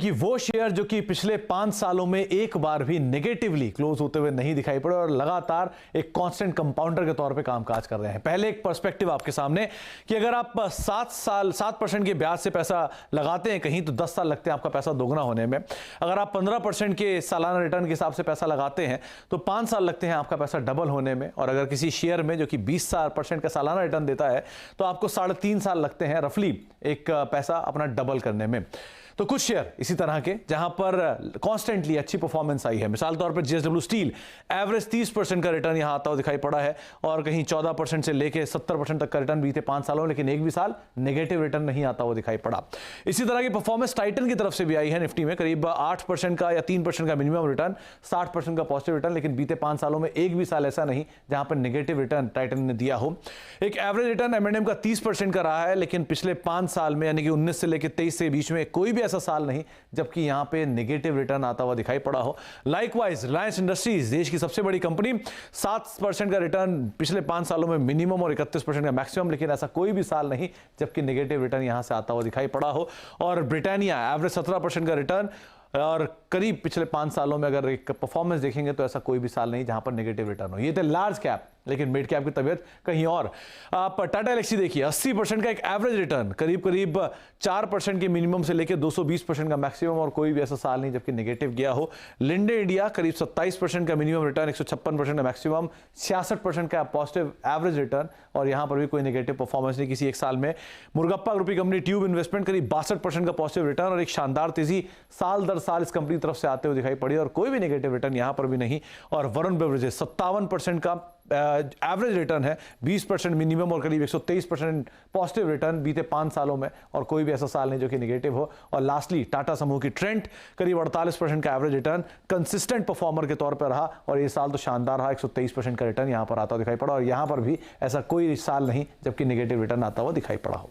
कि वो शेयर जो कि पिछले 5 सालों में एक बार भी नेगेटिवली क्लोज होते हुए नहीं दिखाई पड़े और लगातार एक कांस्टेंट कंपाउंडर के तौर पे कामकाज कर रहे हैं। पहले एक पर्सपेक्टिव आपके सामने कि अगर आप 7% के ब्याज से पैसा लगाते हैं कहीं तो 10 साल लगते हैं आपका पैसा दोगुना होने में। अगर आप 15% के सालाना रिटर्न के हिसाब से पैसा लगाते हैं तो 5 साल लगते हैं आपका पैसा डबल होने में। और अगर किसी शेयर में जो कि 20% का सालाना रिटर्न देता है तो आपको 3.5 साल लगते हैं रफली एक पैसा अपना डबल करने में। तो कुछ शेयर इसी तरह के जहां पर कॉन्स्टेंटली अच्छी परफॉर्मेंस आई है। मिसाल तौर पर जेएसडब्ल्यू स्टील एवरेज 30% का रिटर्न यहां आता हुआ दिखाई पड़ा है और कहीं 14% से लेके 70% तक का रिटर्न बीते 5 सालों, लेकिन एक भी साल नेगेटिव रिटर्न नहीं आता हुआ दिखाई पड़ा। इसी तरह की परफॉर्मेंस टाइटन की तरफ से भी आई है। निफ्टी में करीब 8% का या 3% का मिनिमम रिटर्न, 60% का पॉजिटिव रिटर्न, लेकिन बीते 5 सालों में एक भी साल ऐसा नहीं जहां पर नेगेटिव रिटर्न टाइटन ने दिया हो। एक एवरेज रिटर्न एम&एम का 30% का रहा है, लेकिन पिछले 5 साल में यानी कि 19 से लेकर 23 के बीच में कोई भी ऐसा साल नहीं जबकि यहां पे नेगेटिव रिटर्न आता हुआ दिखाई पड़ा हो। लाइकवाइज रिलायंस इंडस्ट्रीज देश की सबसे बड़ी कंपनी, 7% का रिटर्न पिछले 5 सालों में मिनिमम और 31% का मैक्सिमम, लेकिन ऐसा कोई भी साल नहीं जबकि नेगेटिव रिटर्न यहां से आता हुआ दिखाई पड़ा हो। और ब्रिटानिया एवरेज 17% का रिटर्न और करीब पिछले 5 सालों में अगर एक परफॉर्मेंस देखेंगे तो ऐसा कोई भी साल नहीं जहां पर नेगेटिव रिटर्न हो। ये थे लार्ज कैप, लेकिन मिड कैप की तबीयत कहीं और। आप टाटा एल्क्सी देखिए, 80% का एक एवरेज रिटर्न, करीब 4% के मिनिमम से लेकर 220% का मैक्सिमम और कोई भी ऐसा साल नहीं जबकि नेगेटिव गया हो। लिंडे इंडिया करीब 27% का मिनिमम रिटर्न, 156% का मैक्सिमम, 66% का पॉजिटिव एवरेज रिटर्न और यहां पर भी कोई नेगेटिव परफॉर्मेंस नहीं किसी एक साल में। मुर्गप्पा ग्रुप की कंपनी ट्यूब इन्वेस्टमेंट करीब 62% का पॉजिटिव रिटर्न और एक शानदार तेजी साल दर साल इस कंपनी की तरफ से आते हुए दिखाई पड़ी और कोई भी नेगेटिव रिटर्न यहां पर भी नहीं। और वरुण बेवरेजेस 57% का एवरेज रिटर्न है, 20% मिनिमम और करीब 123% पॉजिटिव रिटर्न बीते 5 सालों में और कोई भी ऐसा साल नहीं जो कि नेगेटिव हो। और लास्टली टाटा समूह की ट्रेंट करीब 48% का एवरेज रिटर्न, कंसिस्टेंट परफॉर्मर के तौर पर रहा और ये साल तो शानदार रहा, 123% का रिटर्न यहां पर आता हुआ दिखाई पड़ा और यहां पर भी ऐसा कोई साल नहीं जबकि नेगेटिव रिटर्न आता हुआ दिखाई पड़ा हो।